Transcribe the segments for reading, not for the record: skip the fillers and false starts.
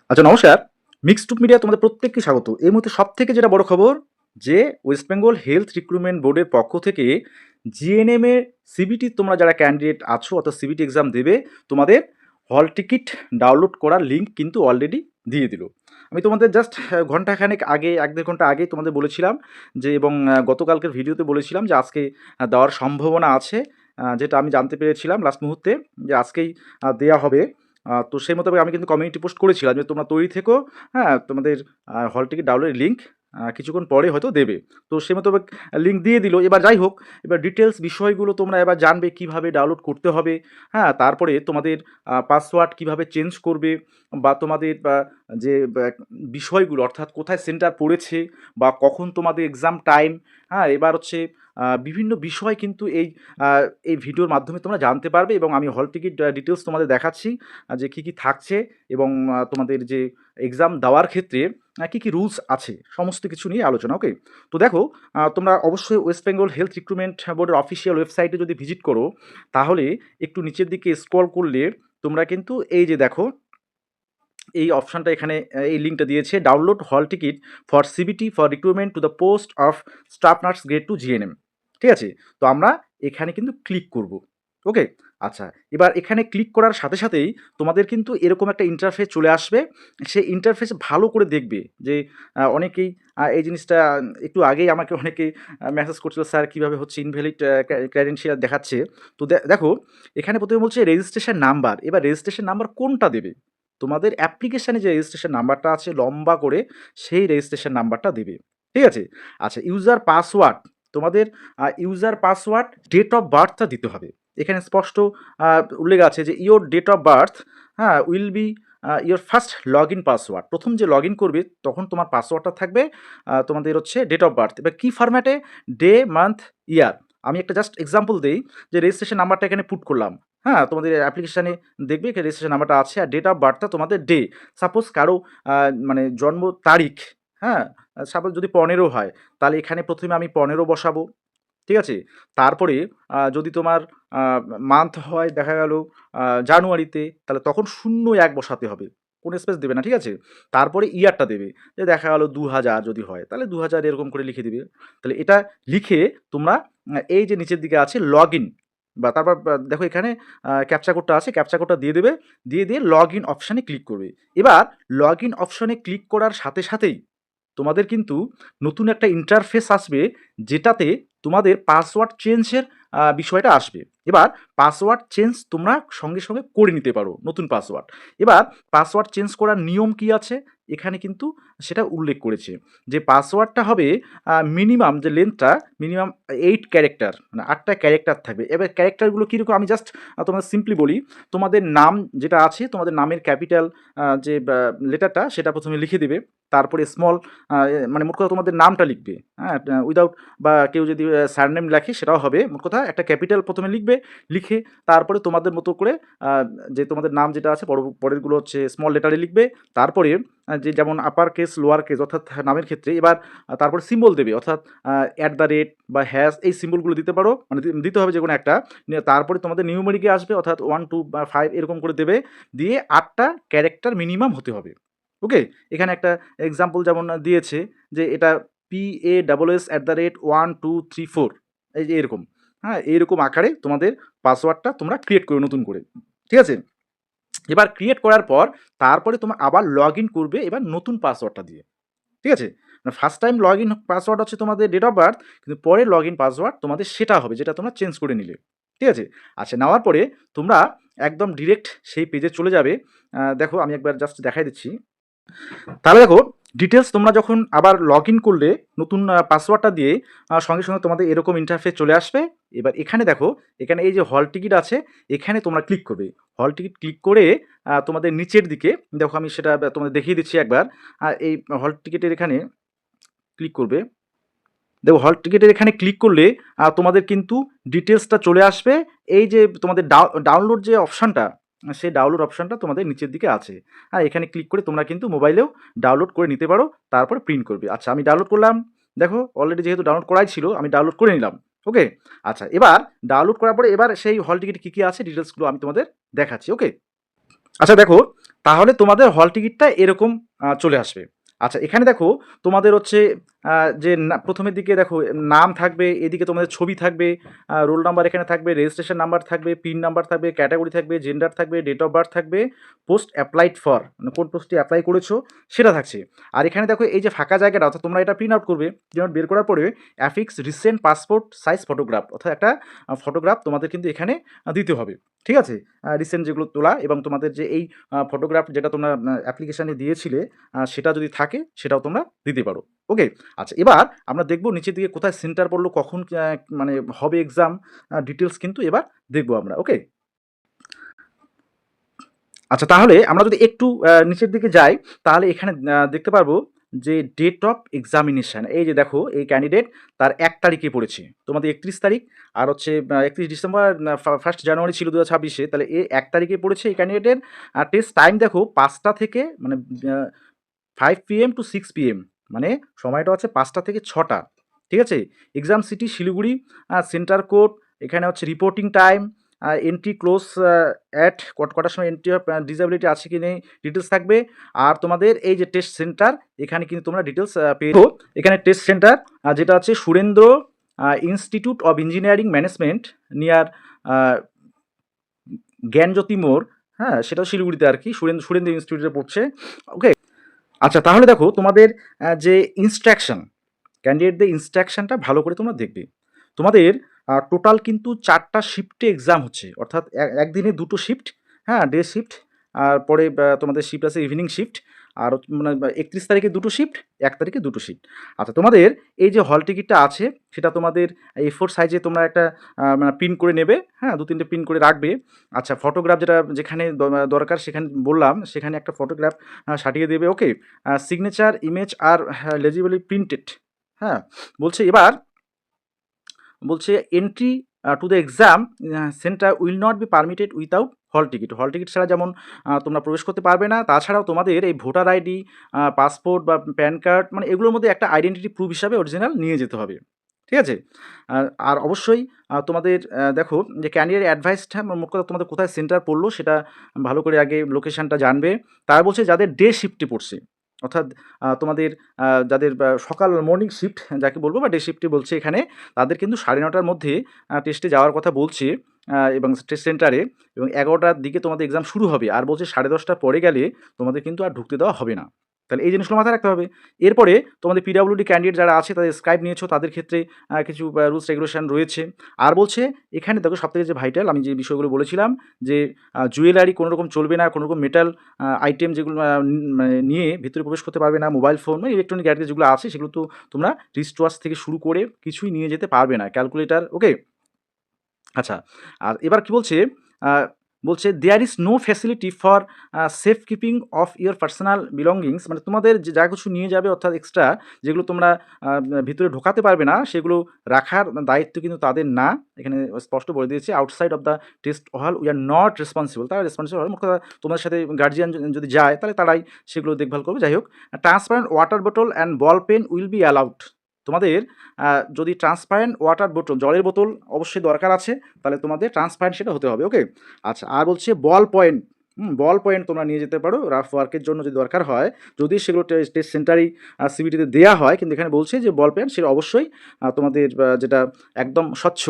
আচ্ছা নমস্কার। মিক্সড টুপ মিডিয়া তোমাদের প্রত্যেককে স্বাগত। এই মুহূর্তে সবথেকে যেটা বড় খবর যে ওয়েস্ট বেঙ্গল হেলথ রিক্রুটমেন্ট বোর্ডের পক্ষ থেকে জিএনএম এর সিবিটি তোমরা যারা ক্যান্ডিডেট আছো অর্থাৎ সিবিটি এক্সাম দেবে তোমাদের হল টিকিট ডাউনলোড করার লিঙ্ক কিন্তু অলরেডি দিয়ে দিল। আমি তোমাদের জাস্ট ঘন্টাখানেক আগে ১-১.৫ ঘন্টা আগেই তোমাদের বলেছিলাম যে এবং গতকালকের ভিডিওতে বলেছিলাম যে আজকে দেওয়ার সম্ভাবনা আছে। যেটা আমি জানতে পেরেছিলাম লাস্ট মুহূর্তে যে আজকেই দেয়া হবে। তো সেই মোতাবেক আমি কিন্তু কমিউনিটি পোস্ট করেছিলাম যে তোমরা তৈরি থেকো, হ্যাঁ? তোমাদের হল টিকিট ডাউনলোডের লিঙ্ক কিছুক্ষণ পরে হয়তো দেবে। তো সেই মোতাবেক লিঙ্ক দিয়ে দিল। এবার যাই হোক, এবার ডিটেলস বিষয়গুলো তোমরা এবার জানবে কিভাবে ডাউনলোড করতে হবে, হ্যাঁ? তারপরে তোমাদের পাসওয়ার্ড কিভাবে চেঞ্জ করবে বা তোমাদের যে বিষয়গুলো অর্থাৎ কোথায় সেন্টার পড়েছে বা কখন তোমাদের এক্সাম টাইম, হ্যাঁ? এবার হচ্ছে বিভিন্ন বিষয় কিন্তু এই ভিডিওর মাধ্যমে তোমরা জানতে পারবে এবং আমি হল টিকিট ডিটেলস তোমাদের দেখাচ্ছি যে কী, কী থাকছে এবং তোমাদের যে এক্সাম দেওয়ার ক্ষেত্রে কী, কী রুলস আছে সমস্ত কিছু নিয়ে আলোচনা। ওকে? তো দেখো, তোমরা অবশ্যই ওয়েস্ট বেঙ্গল হেলথ রিক্রুটমেন্ট বোর্ডের অফিসিয়াল ওয়েবসাইটে যদি ভিজিট করো তাহলে একটু নিচের দিকে স্ক্রল করলে তোমরা কিন্তু এই যে দেখো এই অপশানটা এখানে এই লিঙ্কটা দিয়েছে download hall ticket for CBT for recruitment to the post of staff nurse grade two GNM. ঠিক আছে? তো আমরা এখানে কিন্তু ক্লিক করব। ওকে? আচ্ছা, এবার এখানে ক্লিক করার সাথে সাথেই তোমাদের কিন্তু এরকম একটা ইন্টারফেস চলে আসবে। সেই ইন্টারফেস ভালো করে দেখবে যে অনেকেই এই জিনিসটা একটু আগেই আমাকে অনেকে মেসেজ করছিল, স্যার কীভাবে হচ্ছে ইনভ্যালিড ক্রেডেনশিয়াল দেখাচ্ছে। তো দেখো এখানে প্রথমে বলছে রেজিস্ট্রেশন নাম্বার। এবার রেজিস্ট্রেশন নাম্বার কোনটা দেবে? তোমাদের অ্যাপ্লিকেশানে যে রেজিস্ট্রেশন নাম্বারটা আছে লম্বা করে সেই রেজিস্ট্রেশন নাম্বারটা দেবে। ঠিক আছে? আচ্ছা, ইউজার পাসওয়ার্ড তোমাদের ইউজার পাসওয়ার্ড, ডেট অফ বার্থটা দিতে হবে। এখানে স্পষ্ট উল্লেখ আছে যে ইওর ডেট অফ বার্থ, হ্যাঁ, will be your first log in password. প্রথম যে লগ ইন করবে তখন তোমার পাসওয়ার্ডটা থাকবে তোমাদের হচ্ছে ডেট অফ বার্থ। এবার কী ফরম্যাটে? ডে, মান্থ, ইয়ার। আমি একটা জাস্ট এক্সাম্পল দেই যে রেজিস্ট্রেশন নাম্বারটা এখানে পুট করলাম। হ্যাঁ, তোমাদের অ্যাপ্লিকেশানে দেখবে এখানে রেজিস্ট্রেশন নাম্বারটা আছে আর ডেট অফ বার্থটা তোমাদের ডে। সাপোজ কারো মানে জন্ম তারিখ, হ্যাঁ? সাপোজ যদি ১৫ হয় তাহলে এখানে প্রথমে আমি ১৫ বসাবো। ঠিক আছে? তারপরে যদি তোমার আ মান্থ হয় দেখা গেল জানুয়ারিতে তাহলে তখন ০১ বসাতে হবে। কোনো স্পেস দেবে না, ঠিক আছে? তারপরে ইয়ারটা দেবে। যে দেখা গেল ২০০০ যদি হয় তাহলে ২০০০ এরকম করে লিখে দিবে। তাহলে এটা লিখে তোমরা এই যে নিচের দিকে আছে লগইন বা তারপর দেখো এখানে ক্যাপচা কোডটা আছে, ক্যাপচা কোডটা দিয়ে দেবে। দিয়ে লগইন অপশানে ক্লিক করবে। এবার লগইন অপশানে ক্লিক করার সাথে সাথেই তোমাদের কিন্তু নতুন একটা ইন্টারফেস আসবে যেটাতে তোমাদের পাসওয়ার্ড চেঞ্জের বিষয়টা আসবে। এবার পাসওয়ার্ড চেঞ্জ তোমরা সঙ্গে, সঙ্গে করে নিতে পারো নতুন পাসওয়ার্ড। এবার পাসওয়ার্ড চেঞ্জ করার নিয়ম কী আছে? এখানে কিন্তু সেটা উল্লেখ করেছে যে পাসওয়ার্ডটা হবে মিনিমাম যে লেন্থটা মিনিমাম 8 ক্যারেক্টার মানে ৮ টা ক্যারেক্টার থাকবে। এবার ক্যারেক্টারগুলো কীরকম আমি জাস্ট তোমাদের সিম্পলি বলি। তোমাদের নাম যেটা আছে তোমাদের নামের ক্যাপিটাল যে লেটারটা সেটা প্রথমে লিখে দিবে। তারপরে স্মল মানে মোট কথা তোমাদের নামটা লিখবে, হ্যাঁ? উইদাউট বা কেউ যদি সারনেম লেখে সেটাও হবে। মোট কথা একটা ক্যাপিটাল প্রথমে লিখবে, লিখে তারপরে তোমাদের মতো করে যে তোমাদের নাম যেটা আছে পরেরগুলো হচ্ছে স্মল লেটারে লিখবে। তারপরে যে যেমন আপার কেস, লোয়ার কেস অর্থাৎ নামের ক্ষেত্রে এবার তারপরে সিম্বল দেবে অর্থাৎ @ বা হ্যাশ এই সিম্বলগুলো দিতে পারো, মানে দিতে হবে যেকোনো একটা। তারপরে তোমাদের নিউমেরিকে আসবে অর্থাৎ 1, 2 বা 5 এরকম করে দেবে। দিয়ে ৮ টা ক্যারেক্টার মিনিমাম হতে হবে। ওকে? এখানে একটা এক্সাম্পল যেমন দিয়েছে যে এটা PASS@1, 2, 3, 4 এই যে এরকম, হ্যাঁ? এইরকম আকারে তোমাদের পাসওয়ার্ডটা তোমরা ক্রিয়েট করো নতুন করে। ঠিক আছে? এবার ক্রিয়েট করার পর তারপরে তোমরা আবার লগইন করবে এবার নতুন পাসওয়ার্ডটা দিয়ে। ঠিক আছে? ফার্স্ট টাইম লগইন পাসওয়ার্ড হচ্ছে তোমাদের ডেট অফ বার্থ, কিন্তু পরে লগইন পাসওয়ার্ড তোমাদের সেটা হবে যেটা তোমরা চেঞ্জ করে নিলে। ঠিক আছে? আচ্ছা, নেওয়ার পরে তোমরা একদম ডিরেক্ট সেই পেজে চলে যাবে। দেখো আমি একবার জাস্ট দেখাই দিচ্ছি। তাহলে দেখো ডিটেলস তোমরা যখন আবার লগইন করলে নতুন পাসওয়ার্ডটা দিয়ে সঙ্গে, সঙ্গে তোমাদের এরকম ইন্টারফেস চলে আসবে। এবার এখানে দেখো, এখানে এই যে হল টিকিট আছে এখানে তোমরা ক্লিক করবে। হল টিকিট ক্লিক করে তোমাদের নিচের দিকে দেখো আমি সেটা তোমাদের দেখিয়ে দিচ্ছি একবার। এই হল টিকিটের এখানে ক্লিক করবে। দেখো হল টিকিটের এখানে ক্লিক করলে তোমাদের কিন্তু ডিটেলসটা চলে আসবে। এই যে তোমাদের ডাউনলোড যে অপশানটা সেই ডাউনলোড অপশানটা তোমাদের নিচের দিকে আছে। হ্যাঁ, এখানে ক্লিক করে তোমরা কিন্তু মোবাইলেও ডাউনলোড করে নিতে পারো, তারপরে প্রিন্ট করবে। আচ্ছা, আমি ডাউনলোড করলাম। দেখো অলরেডি যেহেতু ডাউনলোড করাই ছিল আমি ডাউনলোড করে নিলাম। ওকে? আচ্ছা, এবার ডাউনলোড করার পরে এবার সেই হল টিকিটে কী, কী আছে ডিটেলসগুলো আমি তোমাদের দেখাচ্ছি। ওকে? আচ্ছা দেখো, তাহলে তোমাদের হল টিকিটটা এরকম চলে আসবে। আচ্ছা, এখানে দেখো তোমাদের হচ্ছে যে প্রথমের দিকে দেখো নাম থাকবে, এদিকে তোমাদের ছবি থাকবে, রোল নাম্বার এখানে থাকবে, রেজিস্ট্রেশন নাম্বার থাকবে, পিন নাম্বার থাকবে, ক্যাটাগরি থাকবে, জেন্ডার থাকবে, ডেট অফ বার্থ থাকবে, পোস্ট অ্যাপ্লাইড ফর মানে কোন পোস্টে অ্যাপ্লাই করেছো সেটা থাকছে। আর এখানে দেখো এই যে ফাঁকা জায়গাটা, অর্থাৎ তোমরা এটা প্রিন্ট আউট করবে, প্রিন্ট আউট বের করার পরে affix recent passport size photograph, অর্থাৎ একটা ফটোগ্রাফ তোমাদের কিন্তু এখানে দিতে হবে। ঠিক আছে, রিসেন্ট যেগুলো তোলা এবং তোমাদের যে এই ফটোগ্রাফ যেটা তোমরা অ্যাপ্লিকেশানে দিয়েছিলে সেটা যদি থাকে সেটাও তোমরা দিতে পারো। ওকে। আচ্ছা, এবার আমরা দেখব নিচের দিকে কোথায় সেন্টার পড়লো, কখন মানে হবে এক্সাম, ডিটেলস কিন্তু এবার দেখব আমরা। ওকে। আচ্ছা, তাহলে আমরা যদি একটু নিচের দিকে যাই, তাহলে এখানে দেখতে পারবো যে ডেট অফ এক্সামিনেশান, এই যে দেখো এই ক্যান্ডিডেট তার 1 তারিখে পড়েছে, তোমাদের 31 তারিখ, আর হচ্ছে 31 ডিসেম্বর, 1 জানুয়ারি ছিল 2026-এ, তাহলে 1 তারিখে পড়েছে এই ক্যান্ডিডেটের। আর টেস্ট টাইম দেখো 5টা থেকে মানে 5 PM to 6 PM, মানে সময়টা হচ্ছে 5টা থেকে 6টা। ঠিক আছে। Exam city Siliguri, centre code, এখানে হচ্ছে reporting time, entry close at কটার সময় এন্ট্রি অফ ডিসেবিলিটি আছে কি নেই ডিটেলস থাকবে। আর তোমাদের এই যে টেস্ট সেন্টার, এখানে কিন্তু তোমরা ডিটেলস পেয়ে যাবো। এখানে টেস্ট সেন্টার যেটা হচ্ছে Surendra institute of engineering management near Gyanjyoti মোড়, হ্যাঁ সেটাও শিলিগুড়িতে আর কি, সুরেন্দ্র ইনস্টিটিউটে পড়ছে। ওকে। আচ্ছা, তাহলে দেখো তোমাদের যে ইনস্ট্রাকশন, ক্যান্ডিডেটদের ইনস্ট্রাকশনটা ভালো করে তোমরা দেখবে। তোমাদের টোটাল কিন্তু 4টা শিফটে এক্সাম হচ্ছে, অর্থাৎ একদিনে 2টো শিফট, হ্যাঁ ডে শিফট, আর পরে তোমাদের শিফট আছে ইভিনিং শিফট, আর মানে 31 তারিখে 2টো শিফট, 1 তারিখে 2টো শিফট। আচ্ছা, তোমাদের এই যে হল টিকিটটা আছে সেটা তোমাদের A4 সাইজে তোমরা একটা মানে প্রিন্ট করে নেবে, হ্যাঁ 2-3টে প্রিন্ট করে রাখবে। আচ্ছা, ফটোগ্রাফ যেটা যেখানে দরকার সেখানে বললাম, সেখানে একটা ফটোগ্রাফ সাটিয়ে দেবে। ওকে। সিগনেচার ইমেজ আর লেজিবলি প্রিন্টেড। হ্যাঁ, বলছে এবার বলছে entry to the exam centre will not B permitted without হল টিকিট। হল টিকিট ছাড়া যেমন তোমরা প্রবেশ করতে পারবে না, তাছাড়াও তোমাদের এই ভোটার আইডি, পাসপোর্ট বা প্যান কার্ড, মানে এগুলোর মধ্যে একটা আইডেন্টিটি প্রুফ হিসাবে অরিজিনাল নিয়ে যেতে হবে। ঠিক আছে। আর অবশ্যই তোমাদের দেখো যে ক্যান্ডিডেট অ্যাডভাইসটা মোট কথা তোমাদের কোথায় সেন্টার পড়লো সেটা ভালো করে আগে লোকেশানটা জানবে। তারা বলছে যাদের ডে শিফটে পড়ছে, অর্থাৎ তোমাদের যাদের সকাল মর্নিং শিফট যাকে বলবো বা ডে শিফটে বলছে এখানে, তাদের কিন্তু 9:30টার মধ্যে টেস্টে যাওয়ার কথা বলছে এবং টেস্ট সেন্টারে, এবং 11টার দিকে তোমাদের এক্সাম শুরু হবে। আর বলছে 10:30টার পরে গেলে তোমাদের কিন্তু আর ঢুকতে দেওয়া হবে না। তাহলে এই জিনিসগুলো মাথায় রাখতে হবে। এরপরে তোমাদের পিডব্লিউডি ক্যান্ডিডেট যারা আছে তাদের স্ক্রাইব নিয়েছো, তাদের ক্ষেত্রে কিছু রুলস রেগুলেশন রয়েছে। আর বলছে এখানে দেখো সবথেকে যে ভাইটাল আমি যে বিষয়গুলো বলেছিলাম যে জুয়েলারি কোনো রকম চলবে না, কোনো রকম মেটাল আইটেম যেগুলো মানে নিয়ে ভিতরে প্রবেশ করতে পারবে না, মোবাইল ফোন মানে ইলেকট্রনিক গ্যাজেট যেগুলো আছে সেগুলো তো তোমরা রিস্ট ওয়াচ থেকে শুরু করে কিছুই নিয়ে যেতে পারবে না, ক্যালকুলেটার। ওকে। আচ্ছা, আর এবার কি বলছে, আ বলছে there is no facility for safe keeping of your personal belongings, মানে তোমাদের যে যা কিছু নিয়ে যাবে অর্থাৎ এক্সট্রা যেগুলো তোমরা ভিতরে ঢোকাতে পারবে না সেগুলো রাখার দায়িত্ব কিন্তু তাদের না। এখানে স্পষ্ট বলে দিয়েছে আউটসাইড অফ দ্য টেস্ট হল উই আর নট রেসপন্সিবল। তারা রেসপন্সিবল হয়, মোট কথা তোমাদের সাথে গার্জিয়ান যদি যায় তাহলে তারাই সেগুলো দেখভাল করবে। যাই হোক, ট্রান্সপারেন্ট ওয়াটার বোতল and ball pen will be allowed. তোমাদের যদি ট্রান্সপারেন্ট ওয়াটার বোতল, জলের বোতল অবশ্যই দরকার আছে, তাহলে তোমাদের ট্রান্সপারেন্ট সেটা হতে হবে। ওকে। আচ্ছা, আর বলছে বল পয়েন্ট, বল পয়েন্ট তোমরা নিয়ে যেতে পারো রাফ ওয়ার্কের জন্য যদি দরকার হয়, যদি সেগুলো টেস্ট সেন্টারেই সিবিটিতে দেওয়া হয়, কিন্তু এখানে বলছে যে বল পেন সেটা অবশ্যই তোমাদের যেটা একদম স্বচ্ছ,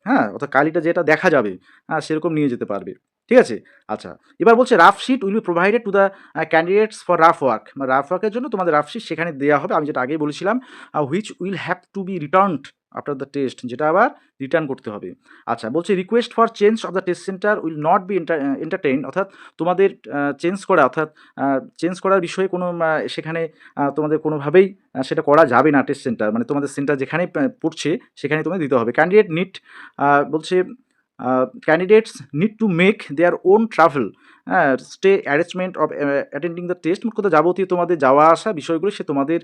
হ্যাঁ অর্থাৎ কালিটা যেটা দেখা যাবে, হ্যাঁ সেরকম নিয়ে যেতে পারবে। ঠিক আছে। আচ্ছা, এবার বলছে rough sheet will be provided to the candidates for rough work, মানে রাফ ওয়ার্কের জন্য তোমাদের রাফ শিট সেখানে দেওয়া হবে, আমি যেটা আগেই বলেছিলাম, which will have to be returned after the test, যেটা আবার রিটার্ন করতে হবে। আচ্ছা, বলছে request for change of the test center will not be entertain, অর্থাৎ তোমাদের চেঞ্জ করা, অর্থাৎ চেঞ্জ করার বিষয়ে কোনো সেখানে তোমাদের কোনোভাবেই সেটা করা যাবে না। টেস্ট সেন্টার মানে তোমাদের সেন্টার যেখানে পড়ছে সেখানে তোমাদের দিতে হবে। ক্যান্ডিডেট নিড বলছে candidates need to make their own travel, হ্যাঁ stay arrangement of attending the test, মোট কথা যাবতীয় তোমাদের যাওয়া আসা বিষয়গুলো সে তোমাদের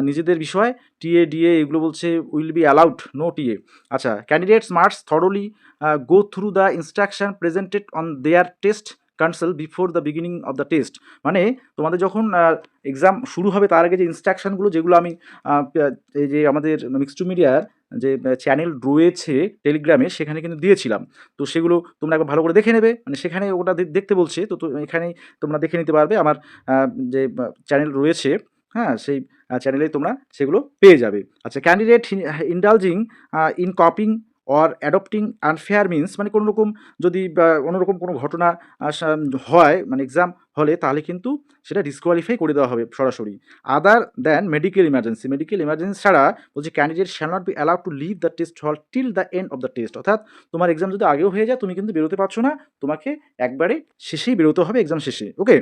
নিজেদের বিষয়। টিএ ডিএ এগুলো বলছে will be allowed, no TA. আচ্ছা, candidates must thoroughly go through the instruction presented on their test console before the beginning of the test, মানে তোমাদের যখন এক্সাম শুরু হবে তার আগে যে ইনস্ট্রাকশনগুলো যেগুলো আমি এই যে আমাদের মিক্সড মিডিয়ার যে চ্যানেল রয়েছে টেলিগ্রামে, সেখানে কিন্তু দিয়েছিলাম। তো সেগুলো তোমরা একবার ভালো করে দেখে নেবে। মানে সেখানে ওটা দেখতে বলছে, তো এখানেই তোমরা দেখে নিতে পারবে। আমার যে চ্যানেল রয়েছে, হ্যাঁ? সেই চ্যানেলেই তোমরা সেগুলো পেয়ে যাবে। আচ্ছা, candidate indulging in copying or adopting unfair means, মানে কোনো রকম যদি অন্যরকম কোনো ঘটনা হয় মানে এক্সাম হলে, তাহলে কিন্তু সেটা ডিসকোয়ালিফাই করে দেওয়া হবে সরাসরি। Other than medical emergency, medical emergency ছাড়া বলছে candidate shall not be allowed to leave the test hall till the end of the test. অর্থাৎ তোমার এক্সাম যদি আগেও হয়ে যায়, তুমি কিন্তু বেরোতে পারছো না, তোমাকে একবারে শেষেই বেরোতে হবে, এক্সাম শেষে। ওকে?